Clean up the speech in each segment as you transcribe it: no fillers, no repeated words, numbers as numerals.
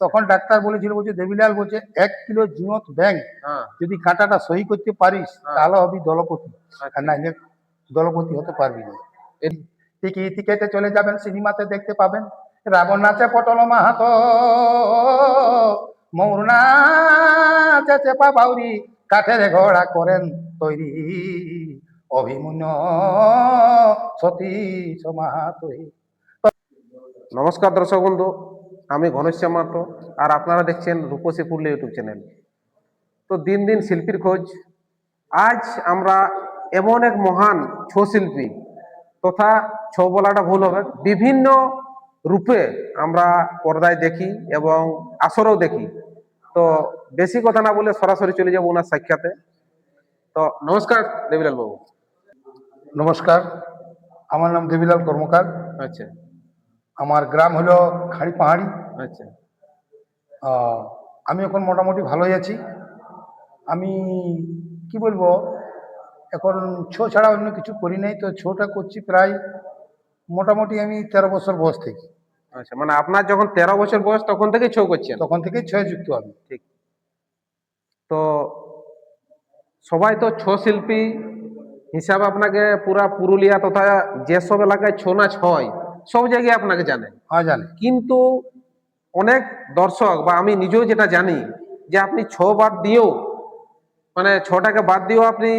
তখন ডাক্তার বলেছিল, বলছে দেবিলাল বলছে 1 কিলো জিনত ব্যাং হ্যাঁ যদি কাঁটাটা সহি করতে পারিস তাহলে হবি দলপতি, আর আচ্ছা। নাইলে দলপতি হতে পারবি না। টিকি টিকেটে চলে যাবেন, সিনেমাতে দেখতে পাবেন রাবণ নাচে পটল মাহাতো, মৌর নাচে চেপা বাউরি, কাঠের ঘোড়া করেন তৈরি অভিমন্যু সতীশ মাহাতোই। নমস্কার দর্শক বন্ধু, আমি ঘনশ্যাম মাহাতো, আর আপনারা দেখছেন রূপসী পুরুলিয়া ইউটিউব চ্যানেল। তো দিন দিন শিল্পীর খোঁজ। আজ আমরা এমন এক মহান ছৌ শিল্পী, তথা ছৌ বলাটা ভুল হবে, বিভিন্ন রূপে আমরা পর্দায় দেখি এবং আসরেও দেখি। তো বেশি কথা না বলে সরাসরি চলে যাবো ওনার সাক্ষাতে। তো নমস্কার দেবিলাল বাবু। নমস্কার, আমার নাম দেবিলাল কর্মকার। আচ্ছা আমার গ্রাম হলো খাড়ি পাহাড়ি। আচ্ছা আমি এখন মোটামুটি ভালোই আছি। আমি কি বলবো, এখন ছৌ ছাড়া অন্য কিছু করি নাই, তো ছৌটা করছি প্রায় মোটামুটি আমি 13 বছর বয়স থেকে। আচ্ছা, মানে আপনার যখন 13 বছর বয়স তখন থেকেই ছৌ করছেন? তখন থেকেই ছয়ে যুক্ত আমি। ঠিক। তো সবাই তো ছৌ শিল্পী হিসাবে আপনাকে পুরা পুরুলিয়া তথা যেসব এলাকায় ছৌ নাচ হয় সব জায়গায় আপনাকে জানে। হ্যাঁ জানি। কিন্তু অনেক দর্শক বা আমি নিজেও যেটা জানি যে আপনি ছৌ বাদ দিয়েও, মানে ছটাকে বাদ দিয়েও আপনি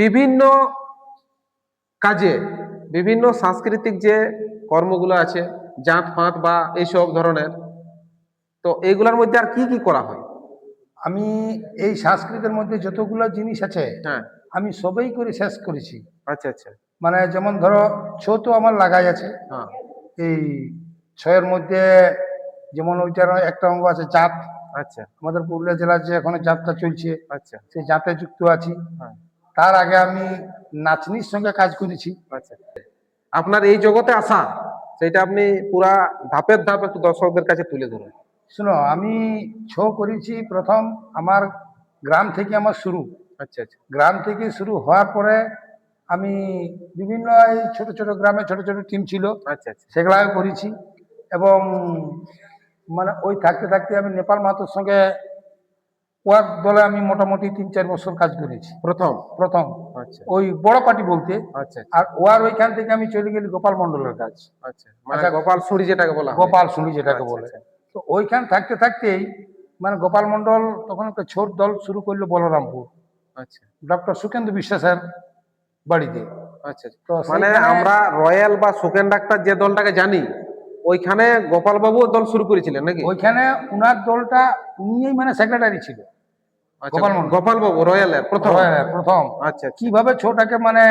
বিভিন্ন কাজে, বিভিন্ন সাংস্কৃতিক যে কর্মগুলো আছে, জাত ফাঁত বা এইসব ধরনের, তো এইগুলোর মধ্যে আর কি কি করা হয়? আমি এই সংস্কৃতির মধ্যে যতগুলো জিনিস আছে হ্যাঁ। আমি সবই করে শেষ করেছি। আচ্ছা আচ্ছা। মানে যেমন ধরো ছৌ তো আমার লাগাই আছে। হ্যাঁ। এই ছয়ের মধ্যে যেমন ওইটার একটা অঙ্গ আছে জাত। আচ্ছা আমাদের পুরুলিয়া জেলার যে এখন জাতটা চলছে আচ্ছা। সেই জাতে যুক্ত আছি। হ্যাঁ। তার আগে আমি নাচনির সঙ্গে কাজ করেছি। আচ্ছা, আপনার এই জগতে আসা সেটা আপনি পুরা ধাপের ধাপ একটু দর্শকদের কাছে তুলে ধরুন। শুনো, আমি ছৌ করেছি প্রথম আমার গ্রাম থেকে আমার শুরু। আচ্ছা আচ্ছা। গ্রাম থেকে শুরু হওয়ার পরে আমি বিভিন্ন এই ছোট ছোট গ্রামে ছোট ছোট টিম ছিল, আচ্ছা আচ্ছা। সেগুলাও করেছি। এবং মানে ওই থাকতে থাকতে আমি নেপাল মাহাতোর সঙ্গে ওয়ার দলে আমি মোটামুটি 3-4 বছর কাজ করেছি প্রথম? প্রথম আচ্ছা ওই বড় পার্টি বলতে। আচ্ছা। আর ওয়ার ওইখান থেকে আমি চলে গেলি গোপাল মণ্ডলের কাজ। আচ্ছা, মানে আচ্ছা, গোপাল সুরি যেটাকে বলা হয়। গোপাল শুনি যেটাকে আচ্ছা, বলে। আচ্ছা। তো ওইখান থাকতে থাকতেই মানে গোপাল মণ্ডল তখন একটা ছোট দল শুরু করলো বলরামপুর, আচ্ছা ডক্টর সুকেন্দ্র বিশ্বাসের বাড়িতে। আচ্ছা। তো মানে সেইখানে আমরা রয়্যাল বা সুকেন ডাক্তার যে দলটাকে জানি, ওইখানে গোপাল বাবু দল শুরু করেছিলেন নাকি? ওইখানে উনার দলটা উনিই মানে সেক্রেটারি ছিল। আচ্ছা, গোপাল মণ্ডল গোপাল বাবু রয়্যালের প্রথম? রয়্যালের প্রথম। আচ্ছা আচ্ছা। কিভাবে ছোটাকে মানে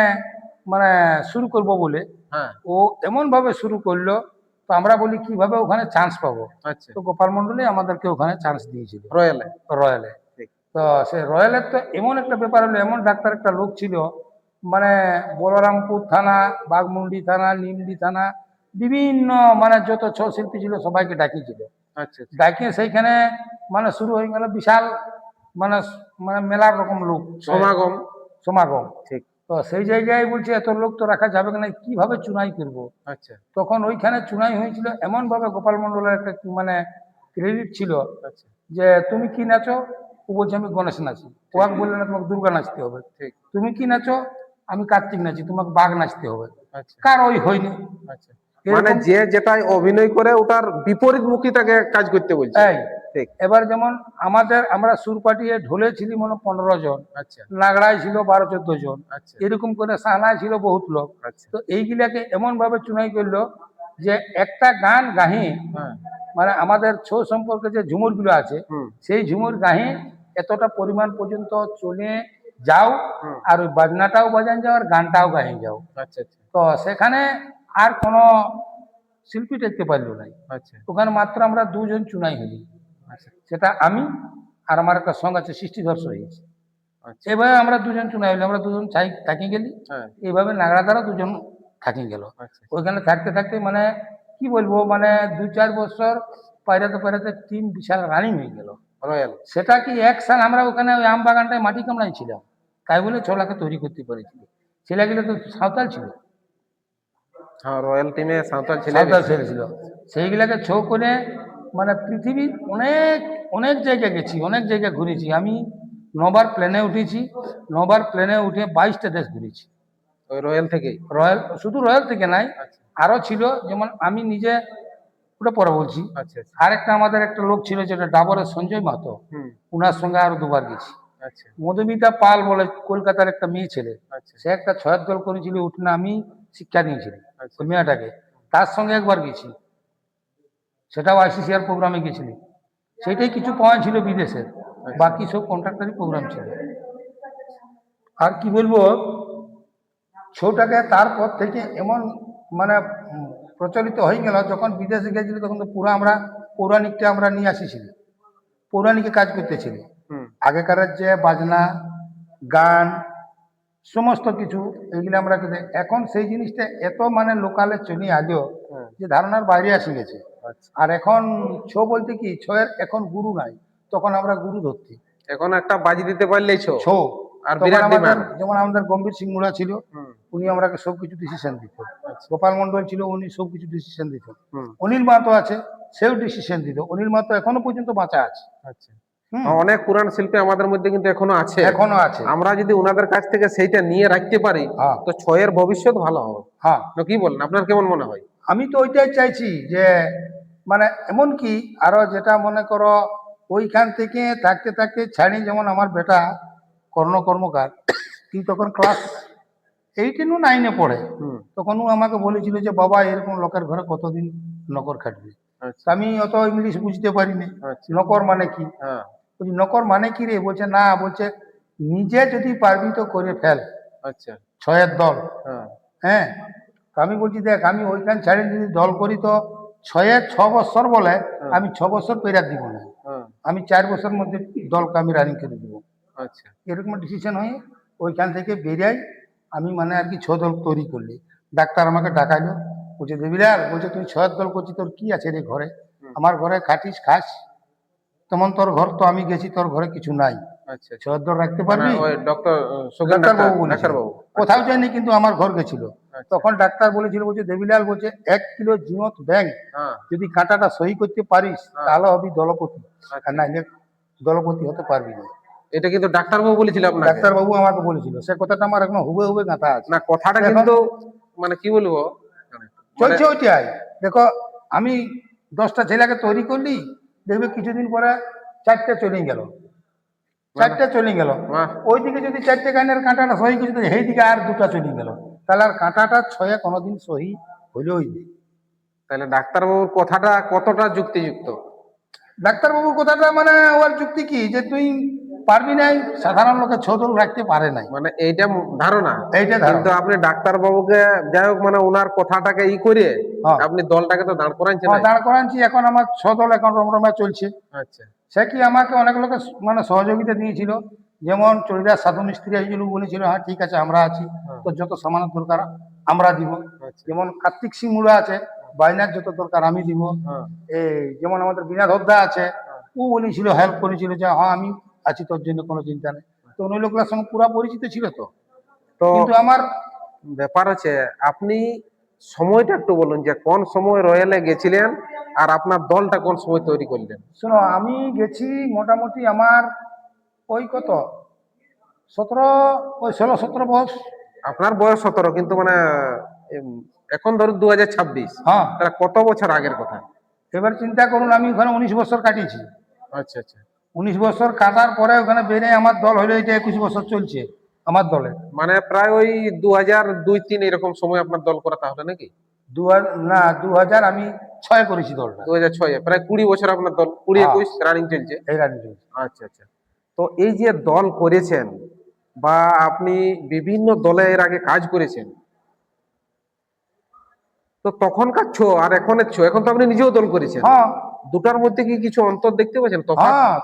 মানে শুরু করব বলে হ্যাঁ। ও এমন ভাবে শুরু করলো, তো আমরা বলি কিভাবে ওখানে চান্স পাবো। আচ্ছা। তো গোপাল মণ্ডলই আমাদেরকে ওখানে চান্স দিয়েছিল রয়্যালে? রয়্যালে। ঠিক। তো সে রয়্যালের তো এমন একটা ব্যাপার হলো, এমন ডাক্তার একটা লোক ছিল, মানে বলরামপুর থানা, বাঘমুন্ডি থানা, নিমডি থানা, বিভিন্ন মানে যত ছৌ শিল্পী ছিল সবাইকে ডাকিয়েছিল। আচ্ছা আচ্ছা। ডাকিয়ে সেইখানে মানে শুরু হয়ে গেল বিশাল মানে মানে মেলার রকম লোক সমাগম। সমাগম। ঠিক। তো সেই জায়গায় বলছে এত লোক তো রাখা যাবে না, কিভাবে চুনাই করবো। আচ্ছা তখন ওইখানে চুনাই হয়েছিল এমন ভাবে, গোপাল মণ্ডলের একটা মানে ক্রেডিট ছিল আচ্ছা। যে তুমি কি নাচো, ও বলছে আমি গণেশ নাচি। ওয়াক বললে না তোমাকে দুর্গা নাচতে হবে। ঠিক। তুমি কি নাচো, আমি কার্তিক নাচি, তোমাকে বাঘ নাচতে হবে। আচ্ছা কার ওই হয়নি। আচ্ছা। মানে এরকম যে যেটাই অভিনয় করে ওটার বিপরীত মুখী তাকে কাজ করতে বলছে। এই ঠিক। এবার যেমন আমরা সুর পাঠিয়ে ঢোলে ছিলি মনে 15 জন, আচ্ছা নাগড়ায় ছিল 12-14 জন, আচ্ছা এরকম করে সানায় ছিল বহুত লোক। আচ্ছা। তো এইগুলাকে এমন ভাবে চুনাই করলো যে একটা গান গাহি, হ্যাঁ। মানে আমাদের ছৌ সম্পর্কে যে ঝুমুরগুলো আছে হুম। সেই ঝুমুর গাহি এতটা পরিমাণ পর্যন্ত চলে যাও, হুম। আর ওই বাজনাটাও বাজান যাও আর গানটাও গাহি যাও। আচ্ছা আচ্ছা তো সেখানে আর কোনো শিল্পী দেখতে পারলো না। আচ্ছা ওখানে মাত্র আমরা 2 জন চুনাই হলি, আচ্ছা সেটা আমি আর আমার একটা সঙ্গ আছে সৃষ্টিধর সহিত। আচ্ছা। এভাবে আমরা 2 জন চুনাই হলি, আমরা 2 জন থাকি গেলি। হ্যাঁ। এইভাবে নাগড়া দ্বারা 2 জন থাকি গেল। আচ্ছা ওইখানে থাকতে থাকতে মানে কি বলবো, মানে 2-4 বছর পাইরাতে পাইরাতে টিম বিশাল রানিং হয়ে গেল। রয়্যাল? সেটা কি এক সাল আমরা ওখানে ওই আম বাগানটায় মাটি কামড়াই ছিলাম, তাই বলে ছোলাকে তৈরি করতে পেরেছিল। ছেলেগুলো তো সাঁওতাল ছিল, হ্যাঁ, রয়্যাল টিমে সাঁওতাল ছেলে সাঁওতাল বেশি। ছেলে ছিল। সেইগুলাকে ছৌ করে মানে পৃথিবীর অনেক অনেক জায়গায় গেছি, অনেক জায়গায় ঘুরেছি। আমি 9বার প্লেনে উঠেছি, 9বার প্লেনে উঠে 22টা দেশ ঘুরেছি। ওই রয়্যাল থেকেই? রয়্যাল, শুধু রয়্যাল থেকে নাই, আচ্ছা আরো ছিল। যেমন আমি নিজে, ওটা পরে বলছি। আচ্ছা আচ্ছা। আরেকটা আমাদের একটা লোক ছিল যেটা ডাবরের সঞ্জয় মাহাতো, হুম। ওনার সঙ্গে আরো 2বার গেছি। আচ্ছা মধুমিতা পাল বলে কলকাতার একটা মেয়ে ছেলে, আচ্ছা সে একটা ছয়ের দল করেছিল, উঠলে আমি শিক্ষা নিয়েছিলাম আচ্ছা। ওই মেয়েটাকে, তার সঙ্গে একবার গেছি, সেটাও আইসিসিআর প্রোগ্রামে গেছিলি। সেটাই কিছু পয়েন্ট ছিল বিদেশের, বাকি সব কন্ট্রাক্টারি প্রোগ্রাম ছিল। আর কি বলবো, ছৌটাকে তারপর থেকে এমন মানে প্রচলিত হয়ে গেল, যখন বিদেশে গেছিল তখন তো পুরো আমরা পৌরাণিকটা আমরা নিয়ে আসিছিলি, পৌরাণিকে কাজ করতেছিলি। হুম। আগেকার যে বাজনা গান সমস্ত কিছু এগুলো আমরা এখন সেই জিনিসটা এত মানে লোকালে চলে আলো হুম। যে ধারণার বাইরে আসে গেছে। আচ্ছা। আর এখন ছৌ বলতে কি, ছৌয়ের এখন গুরু নাই, তখন আমরা গুরু ধরতি। এখন একটা বাজি দিতে পারলেই ছৌ। ছৌ আর তখন বিরাট আমাদের, ডিমান্ড। যেমন আমাদের গম্ভীর সিং মুড়া ছিল, হুম। উনি আমাকে সবকিছু ডিসিশন দিত। আচ্ছা। গোপাল মন্ডল ছিল, উনি সবকিছু ডিসিশন দিত। হুম। অনিল মাহাতো আছে, সেও ডিসিশন দিত। অনিল মাহাতো এখনো পর্যন্ত বাঁচা আছে। আচ্ছা। হুম, অনেক পুরান শিল্পী আমাদের মধ্যে কিন্তু এখনো আছে। এখনো আছে। আমরা যদি ওনাদের কাছ থেকে সেইটা নিয়ে রাখতে পারি, হ্যাঁ তো ছয়ের ভবিষ্যৎ ভালো হবে। হ্যাঁ, তো কি বলেন, আপনার কেমন মনে হয়? আমি তো ওইটাই চাইছি যে মানে এমন কি আরো যেটা মনে করো ওইখান থেকে থাকতে থাকতে ছাড়ি। যেমন আমার বেটা কর্ণকার, তুই তখন ক্লাস 8 9 পড়ে, হুম। তখন ও আমাকে বলেছিল যে বাবা এরকম লোকের ঘরে কতদিন নকর খাটবি। আচ্ছা তা আমি অত ইংলিশ বুঝতে পারিনি, আচ্ছা। নকর মানে কি। হ্যাঁ। বলছি নকর মানে কি রে? বলছে না, বলছে নিজে যদি পারবি তো করে ফেল আচ্ছা। ছয়ের দল। হ্যাঁ। হ্যাঁ, তো আমি বলছি দেখ, আমি ওইখান ছাড়ি যদি দল করি তো 6 বছর বলে, হ্যাঁ। আমি 6 বছর পেরাত দিব না, হ্যাঁ। আমি 4 বছর মধ্যে দলকে আমি রানিং করে দিব। আচ্ছা এরকম ডিসিশন হয়ে ওইখান থেকে বেরিয়াই আমি মানে আর কি 6 দল তৈরি করলি। ডাক্তার আমাকে ডাকাইলো, বলছে দেবিলাল, বলছে তুই 6 দল করছি, তোর কি আছে রে ঘরে? হুম। আমার ঘরে খাটিস খাস, তেমন তোর ঘর তো আমি গেছি, তোর ঘরে কিছু নাই, আচ্ছা। 6 দল রাখতে মানে পারবি? ওই ডক্টর সুগেন ডাক্তারবাবু বলেছিল, ডাক্তারবাবু। কোথাও যায়নি কিন্তু আমার ঘর গেছিল। আচ্ছা। তখন ডাক্তার বলেছিল, বলছে দেবিলাল, বলছে 1 কিলো জিওত ব্যাং হ্যাঁ। যদি কাঁটাটা সহি করতে পারিস হ্যাঁ। তাহলে হবি দলপতি, আর আচ্ছা। নাইলে দলপতি হতে পারবি না। এটা কিন্তু ডাক্তারবাবু বলেছিল আপনাকে? ডাক্তারবাবু আমাকে বলেছিল, সে কথাটা আমার এখন হুবে গাঁথা আছে। না, কথাটা এখন কিন্তু মানে কি বলবো, মানে চলছে ওইটাই। দেখো, আমি 10টা ছেলেকে তৈরি করলি, দেখবে কিছুদিন পরে 4টে চলে গেল, 4টে চলে গেল। বাহ। ওইদিকে যদি 4টে গানের কাঁটাটা সহি করছে, সেই দিকে আর 2টা চলে গেল, তাহলে আর কাঁটাটা ছয়ে কোনোদিন সহি হইলই নেই। তাহলে ডাক্তারবাবুর কথাটা কতটা যুক্তিযুক্ত? ডাক্তারবাবুর কথাটা মানে ওর যুক্তি কি, যে তুই পারবি নাই, সাধারণ লোকে 6 দল রাখতে পারে নাই, মানে এইটা ধারণা। এইটা ধারণা। কিন্তু আপনি ডাক্তারবাবুকে যাই হোক মানে ওনার কথাটাকে করে হ্যাঁ, আপনি দলটাকে তো দাঁড় করাচ্ছেন। দাঁড় করাচ্ছি। এখন আমার 6 দল এখন রমরমা চলছে। আচ্ছা সে কি আমাকে অনেক লোকের মানে সহযোগিতা দিয়েছিল, যেমন চরিদার সাধু মিস্ত্রি হয়েছিল, বলেছিল হ্যাঁ ঠিক আছে আমরা আছি, হ্যাঁ। তো যত সামানের দরকার আমরা দিব। আচ্ছা। যেমন কার্তিক সিং মুড়া আছে, বাইনার যত দরকার আমি দিব। হ্যাঁ। এই যেমন আমাদের বিনা ধদ্দা আছে, ও বলেছিল, হেল্প করেছিল যে হ্যাঁ আমি আছি, তোর জন্য কোনো চিন্তা নেই। তো অন্য লোকগুলোর সঙ্গে পুরা পরিচিত ছিল। তো তো কিন্তু আমার ব্যাপার হচ্ছে, আপনি সময়টা একটু বলুন যে কোন সময় রয়্যালে গেছিলেন আর আপনার দলটা কোন সময় তৈরি করলেন? শোনো, আমি গেছি মোটামুটি আমার ওই কত 17, ওই 16 17 বয়স। আপনার বয়স 17, কিন্তু মানে এম, এখন ধরুন 2026, হ্যাঁ, তাহলে কত বছর আগের কথা? এবার চিন্তা করুন, আমি ওখানে 19 বছর কাটিয়েছি। আচ্ছা আচ্ছা। 19 বছর কাটার পরে ওখানে বেরিয়ে আমার দল হইলো, এটা 21 বছর চলছে আমার দলে। মানে প্রায় ওই 2002-3 এরকম সময় আপনার দল করা তাহলে নাকি? না, 2000 আমি 6 করেছি দলটা। 2006, প্রায় 20 বছর আপনার দল, 20-21 রানিং চলছে। এই রানি চলছে। আচ্ছা আচ্ছা। তো এই যে দল করেছেন বা আপনি বিভিন্ন দলে এর আগে কাজ করেছেন, তো তখনকার ছো আর এখনের ছো, এখন তো আপনি নিজেও দল করেছেন, হ্যাঁ দুটার মধ্যে কি কিছু অন্তর দেখতে পাচ্ছেন, তফাৎ? হ্যাঁ,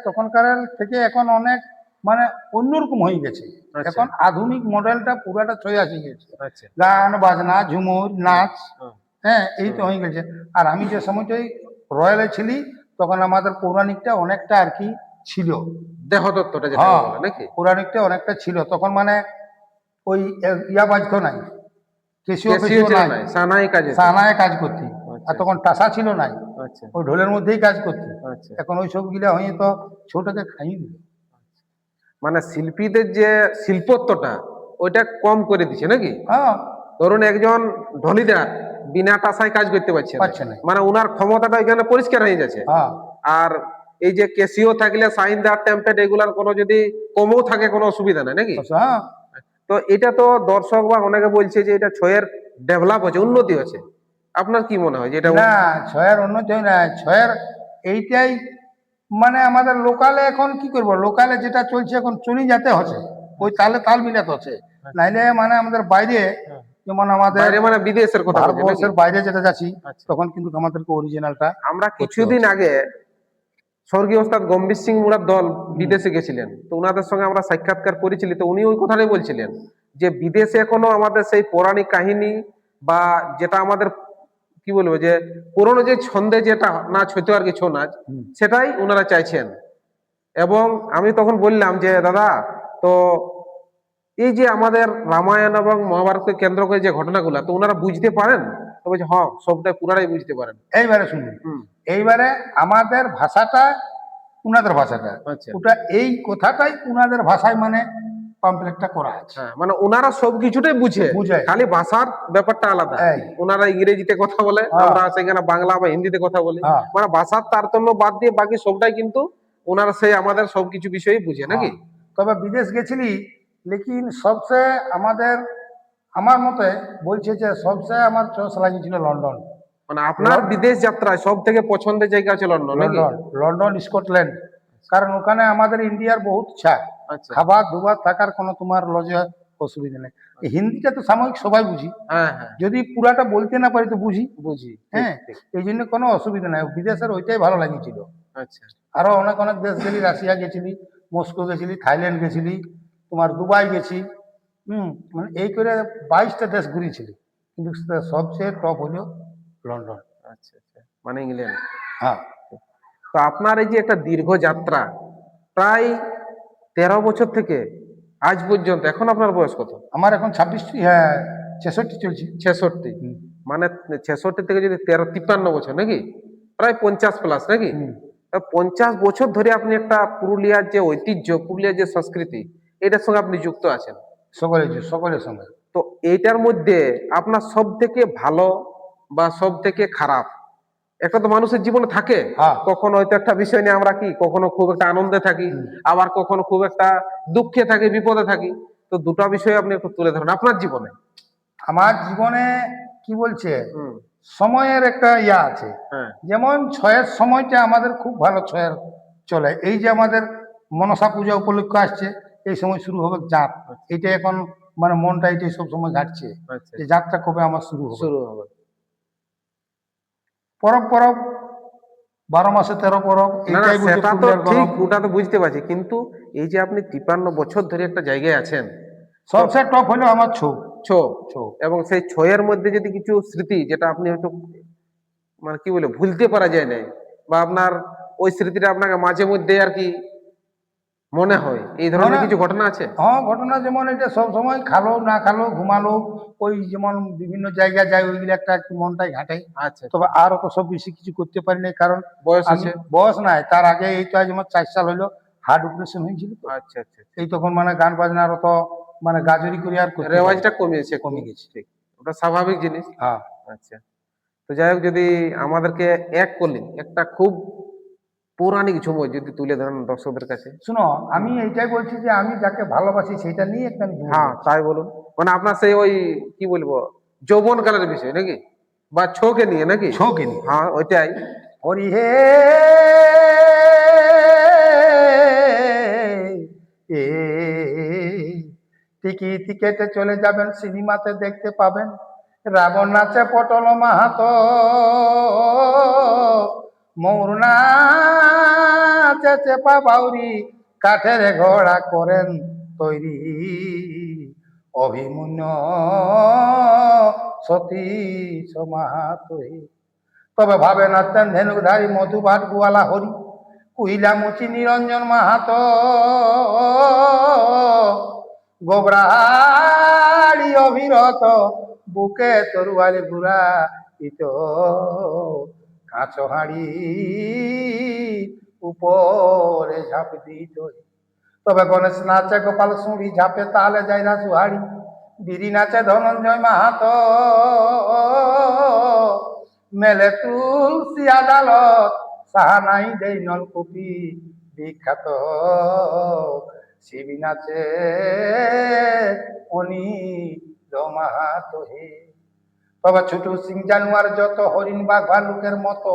তখনকার থেকে এখন অনেক মানে অন্যরকম হয়ে গেছে। আচ্ছা। এখন আধুনিক মডেলটা পুরাটা ছয় আসে গেছে, আচ্ছা। গান বাজনা ঝুমুর নাচ, হ্যাঁ। হ্যাঁ এই তো হয়ে গেছে। আর আমি যে সময়টাই রয়্যালে ছিলি, তখন আমাদের পৌরাণিকটা অনেকটা আর কি ছিল, দেহতত্ত্বটা যেটা হ্যাঁ বলে নাকি? পৌরাণিকটা অনেকটা ছিল তখন। মানে ওই ইয়া বাজতো নাই, কেসিও ক্যাসিও ছিল নাই, না, সানাই কাজে। সানায় কাজ করতি। আর তখন টাসা ছিল নাই, আচ্ছা ওই ঢোলের মধ্যেই কাজ করতো। আচ্ছা। এখন ওই সব গিলা হয়ে তো ছোটকে খাইয়ে দিল। মানে শিল্পীদের যে শিল্পত্বটা ওইটা কম করে দিচ্ছে নাকি? হ্যাঁ, ধরুন একজন ঢলিদার বিনা টাসায় কাজ করতে পারছে না, পারছে না। মানে ওনার ক্ষমতাটা এখানে পরিষ্কার হয়ে যাচ্ছে। হ্যাঁ, আর এই যে কেসিও থাকলে সাইনদার টেম্পলেট এগুলার কোনো যদি কমও থাকে কোনো অসুবিধা নাই নাকি? হ্যাঁ, তো এটা তো দর্শক বা অনেকে বলছে যে এটা ছয়ের ডেভেলপ হচ্ছে, উন্নতি হচ্ছে। আপনার কি মনে হয় যে এটা না, ছয়ের উন্নতি হয় না, ছয়ের এইটাই মানে আমাদের লোকালে এখন কি করব, লোকালে যেটা চলছে এখন চলি যেতে হচ্ছে, ওই তালে তাল মিলাতে হচ্ছে। নাইলে মানে আমাদের বাইরে, যেমন আমাদের বাইরে মানে বিদেশের কথা বলছেন নাকি? ভারতবর্ষের বাইরে যেটা যাচ্ছি, আচ্ছা। তখন কিন্তু আমাদেরকে অরিজিনালটা আমরা কিছুদিন আগে স্বর্গীয় ওস্তাদ গম্ভীর সিং মুড়ার দল বিদেশে গেছিলেন, তো ওনাদের সঙ্গে আমরা সাক্ষাৎকার করেছিলি, তো উনি ওই কথাটাই বলছিলেন যে বিদেশে এখনো আমাদের সেই পৌরাণিক কাহিনী বা যেটা আমাদের কি বলবো যে পুরনো যে ছন্দে যেটা নাচ হইতো আর কি, ছৌ নাচ, সেটাই ওনারা চাইছেন। এবং আমি তখন বললাম যে দাদা, তো এই যে আমাদের রামায়ণ এবং মহাভারতকে কেন্দ্র করে যে ঘটনাগুলো, তো ওনারা বুঝতে পারেন? তো বলছে হ্যাঁ, সবটাই পুরাটাই বুঝতে পারেন। এইবারে শুনুন, হুম। এইবারে আমাদের ভাষাটা উনাদের ভাষাটা, আচ্ছা। ওটা এই কথাটাই উনাদের ভাষায় মানে পাম্পলেটটা করা আছে। হ্যাঁ, মানে ওনারা সবকিছুটাই বুঝে, বুঝে। খালি ভাষার ব্যাপারটা আলাদা। এই। ওনারা ইংরেজিতে কথা বলে, হ্যাঁ। আমরা সেখানে বাংলা বা হিন্দিতে কথা বলি। হ্যাঁ। মানে ভাষার তারতম্য বাদ দিয়ে বাকি সবটাই কিন্তু ওনারা সেই আমাদের সবকিছু বিষয়ই বুঝে নাকি? তবে বিদেশ গেছিলি, লেকিন সবচেয়ে আমাদের, আমার মতে বলছে যে সবচেয়ে আমার চয়েস লাগিয়েছিল লন্ডন। মানে আপনার বিদেশ যাত্রায় সব থেকে পছন্দের জায়গা আছে লন্ডন নাকি? London, London, Scotland. কারণ ওখানে আমাদের ইন্ডিয়ার বহুত ইচ্ছা, আচ্ছা। খাবার দুবার থাকার কোনো তোমার লজে অসুবিধা নেই। হিন্দিটা তো সাময়িক সবাই বুঝি, হ্যাঁ হ্যাঁ, যদি পুরাটা বলতে না পারি তো বুঝি। বুঝি। ঠিক, হ্যাঁ, ঠিক। এই জন্য কোনো অসুবিধা নাই, বিদেশের ওইটাই ভালো লাগিয়েছিল। আচ্ছা আরো অনেক অনেক দেশ গেলি, রাশিয়া গেছিলি, মস্কো গেছিলি, থাইল্যান্ড গেছিলি, তোমার দুবাই গেছি। মানে এই করে 22টা দেশ ঘুরেছিলি, কিন্তু সবচেয়ে টপ হলো লন্ডন। আচ্ছা আচ্ছা, মানে ইংল্যান্ড। হ্যাঁ, তো আপনার এই যে একটা দীর্ঘ যাত্রা, প্রায় 13 বছর থেকে আজ পর্যন্ত, এখন আপনার বয়স কত? আমার এখন 26, হ্যাঁ 66 চলছি। 66। হুম, মানে 66 থেকে যদি 53 বছর নাকি, প্রায় 50 প্লাস নাকি? হুম। তা 50 বছর ধরে আপনি একটা পুরুলিয়ার যে ঐতিহ্য, পুরুলিয়ার যে সংস্কৃতি, এটার সঙ্গে আপনি যুক্ত আছেন। সকলের সঙ্গে। তো এইটার মধ্যে আপনার সব থেকে ভালো বা সব থেকে খারাপ একটা তো মানুষের জীবনে থাকে। হ্যাঁ। কখনো হয়তো একটা বিষয় নিয়ে আমরা কি কখনো খুব একটা আনন্দে থাকি, আবার কখনো খুব একটা দুঃখে থাকি, বিপদে থাকি। তো দুটো বিষয় আপনি একটু তুলে ধরেন আপনার জীবনে। আমার জীবনে কি বলছে, হুম। সময়ের একটা ইয়া আছে। হ্যাঁ। যেমন ছয়ের সময়টা আমাদের খুব ভালো, ছয়ের চলে। এই যে আমাদের মনসা পূজা উপলক্ষ আসছে, এই সময় শুরু হবে জাত। এটা এখন মানে মনটা এটাই সব সময় ঘাটছে আচ্ছা, যে জাতটা কবে আমার শুরু হবে। শুরু হবে। পরব পরব, 12 মাসে 13 পরব, না না, এইটাই বলছে সেটা তো পুরুলিয়ার ঠিক, গরম। ওটা তো বুঝতে পারছি, কিন্তু এই যে আপনি 53 বছর ধরে একটা জায়গায় আছেন, সবচেয়ে টপ হলো আমার ছৌ। ছো, ছৌ এবং সেই ছয়ের মধ্যে যদি কিছু স্মৃতি যেটা আপনি হয়তো মানে কি বলে ভুলতে পারা যায় না, বা আপনার ওই স্মৃতিটা আপনাকে মাঝে মধ্যে আর কি মনে হয়, এই ধরনের মানে কিছু ঘটনা আছে? হ্যাঁ, ঘটনা যেমন এটা সব সময় খালো না খালো ঘুমালো, ওই যেমন বিভিন্ন জায়গায় যায় ওইগুলো একটা একটু মনটাই ঘাটে। আচ্ছা, তবে আর অত সব বেশি কিছু করতে পারি নাই, কারণ বয়স আমি আছে। বয়স নাই, তার আগে এই তো যেমন 4 সাল হইলো হার্ট অপারেশন হয়েছিল তো। আচ্ছা আচ্ছা, এই তখন মানে গান বাজনার অত মানে গাজরি করে আর করতে রেওয়াজটা পারি না। কমিয়েছে একটু। কমে গেছে। ঠিক, ওটা স্বাভাবিক জিনিস। হ্যাঁ, আচ্ছা, তো যাই হোক, যদি আমাদেরকে এক করলে একটা খুব পৌরাণিক ঝুমুর যদি তুলে ধরেন দর্শকদের কাছে। শুনো, আমি এইটাই বলছি যে আমি যাকে ভালোবাসি সেটা নিয়ে একটা আমি ঝুমুর হ্যাঁ, বলছি। তাই বলুন। মানে আপনার সেই ওই কি বলবো যৌবন কালের বিষয় নাকি, বা ছোকে নিয়ে নাকি? ছৌকে নিয়ে। হ্যাঁ, ওইটাই। হরি হে এ, টিকেটে চলে যাবেন, সিনেমাতে দেখতে পাবেন রাবণ নাচে পটল মাহাতো, মৌর নাচে চেপা বাউরি, কাঠের ঘোড়া করেন তৈরি, অভিমন্যু সতীশ মাহাতোই। তবে ভাবে নাচতেন ধেনুধারী মধুবাট গোয়ালা হরি, কুইলা মুচি নিরঞ্জন মাহাতো, গোবরাড়ি অবিরত, বুকে তরুয়ালি ঘুরা ইত কাঁচ হাঁড়ি উপরে ঝাঁপ দিত। তবে গণেশ নাচে গোপাল শুঁড়ি ঝাঁপে তালে যায় না সুহারি, বিড়ি নাচে ধনঞ্জয় মাহাতো, মেলে তুলসী আদালত, সাহানাই দেই নলকুপি বিখ্যাত, শিবি নাচে অনিল মাহাতো হে। তবে ছোট সিং জানুয়ার যত হরিণ বাঘ ভালুকের মতো,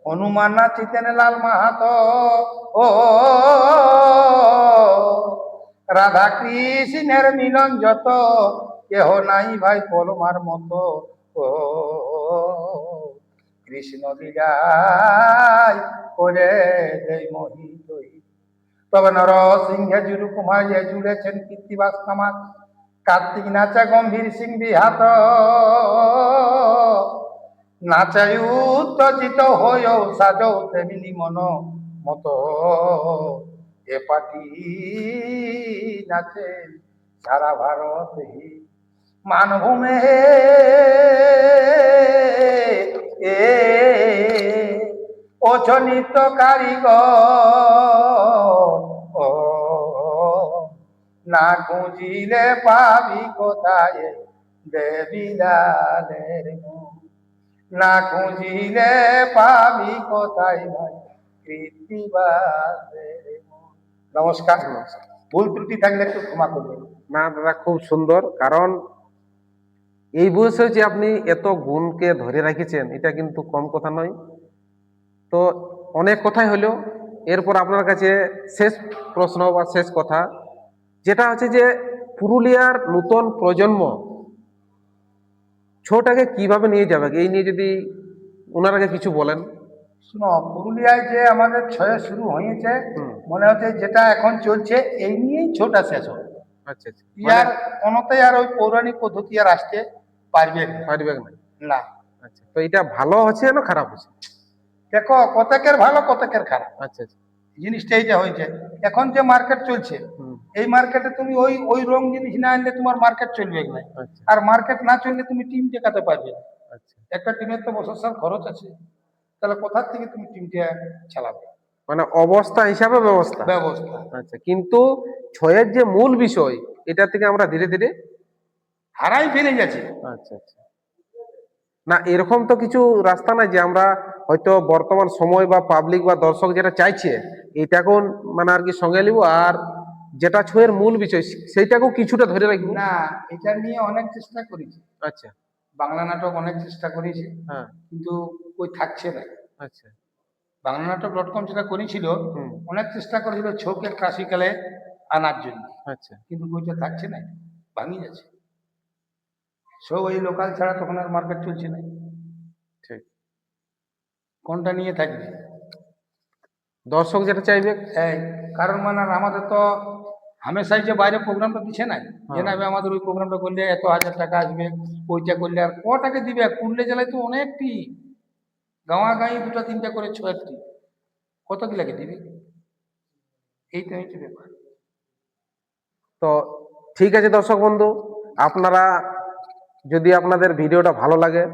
হনুমান নাচিতেন লাল মাহাতো, ও রাধা কৃষ্ণের মিলন যত, কেহ নাই ভাই পলমার মতো, ও কৃষ্ণ লীলাই করে দেই মোহিত। তবে নরসিংহে জুরু কুমার জুড়েছেন কীর্তিবাস কামাত, কার্তিক নাচে গম্ভীর সিং বিহাত, নাচে উত্তেজিত হয়েও সাজো তেমনি মন মতো, এ পাটি নাচে সারা ভারত মানভূমে এ অছনিত কারিগর, ও না খুঁজিলে পাবি কোথায় দেবিলালের মন, না খুঁজিলে পাবি কোথায় ভাই কৃত্তিবাসের মন। নমস্কার, ভুল ত্রুটি থাকলে একটু ক্ষমা করবেন। না দাদা, খুব সুন্দর। কারণ এই বয়সে যে আপনি এত গুণকে ধরে রাখিছেন, এটা কিন্তু কম কথা নয়। তো অনেক কথাই হলো, এরপর আপনার কাছে শেষ প্রশ্ন বা শেষ কথা, যেটা হচ্ছে যে পুরুলিয়ার নতুন প্রজন্ম ছৌটাকে কিভাবে নিয়ে যাবে, এই নিয়ে যদি ওনার আগে কিছু বলেন। শুনো, পুরুলিয়ায় যে আমাদের ছয় শুরু হয়েছে, মনে হচ্ছে যেটা এখন চলছে এই নিয়েই ছোটা শেষ হবে। আচ্ছা আচ্ছা, ইয়ার কোনোতে আর ওই পৌরাণিক পদ্ধতি আর আসতে পারবে না। পারবে না। না, আচ্ছা, তো এটা ভালো হচ্ছে না খারাপ হচ্ছে? দেখো, কতকের ভালো কতকের খারাপ, আচ্ছা আচ্ছা, জিনিসটা এইটা হয়েছে। এখন যে মার্কেট চলছে, এই মার্কেটে তুমি ওই ওই রং জিনিস না আনলে তোমার মার্কেট চলবে না। আচ্ছা আর মার্কেট না চললে তুমি টিম টেকাতে পারবে না। আচ্ছা, একটা টিমের তো বছর সাল খরচ আছে, তাহলে কোথার থেকে তুমি টিমটা চালাবে? মানে অবস্থা হিসাবে ব্যবস্থা। ব্যবস্থা আচ্ছা, কিন্তু ছয়ের যে মূল বিষয়, এটা থেকে আমরা ধীরে ধীরে হারাই ফেলে যাচ্ছে। আচ্ছা আচ্ছা, না এরকম তো কিছু রাস্তা নাই যে আমরা হয়তো বর্তমান সময় বা পাবলিক বা দর্শক যেটা চাইছে এটাকেও মানে আর কি সঙ্গে নিব, আর যেটা ছয়ের মূল বিষয় সেইটাকেও কিছুটা ধরে রাখবো। না, এটা নিয়ে অনেক চেষ্টা করেছি, আচ্ছা, বাংলা নাটক অনেক চেষ্টা করেছি, হ্যাঁ, কিন্তু ওই থাকছে না। আচ্ছা, বাংলা নাটক .com যেটা করেছিল, হুম, অনেক চেষ্টা করেছিল ছৌকে ক্লাসিক্যালে আনার জন্য, আচ্ছা, কিন্তু ওইটা থাকছে না, ভাঙি যাচ্ছে। সব ওই লোকাল ছাড়া তখন আর মার্কেট চলছে না। ঠিক। কোনটা নিয়ে থাকবে? দর্শক যেটা চাইবে। এই কারণ মানে আর আমাদের তো হামেশাই যে বাইরে প্রোগ্রামটা দিচ্ছে না, যে না আমাদের ওই প্রোগ্রামটা করলে এত হাজার টাকা আসবে, ওইটা করলে আর কটাকে দিবে? পুরুলিয়া জেলায় তো অনেকটি গাঁয়া গাঁয়ে দুটা তিনটা করে ছয়টি, কত কি লাগে দিবে? এইটা হচ্ছে ব্যাপার। তো ঠিক আছে দর্শক বন্ধু, আপনারা যদি আপনাদের ভিডিওটা ভালো লাগে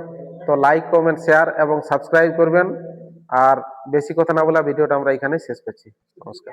তো লাইক কমেন্ট শেয়ার এবং সাবস্ক্রাইব করবেন। আর বেশি কথা না বলে ভিডিওটা আমরা এখানে শেষ করছি। নমস্কার।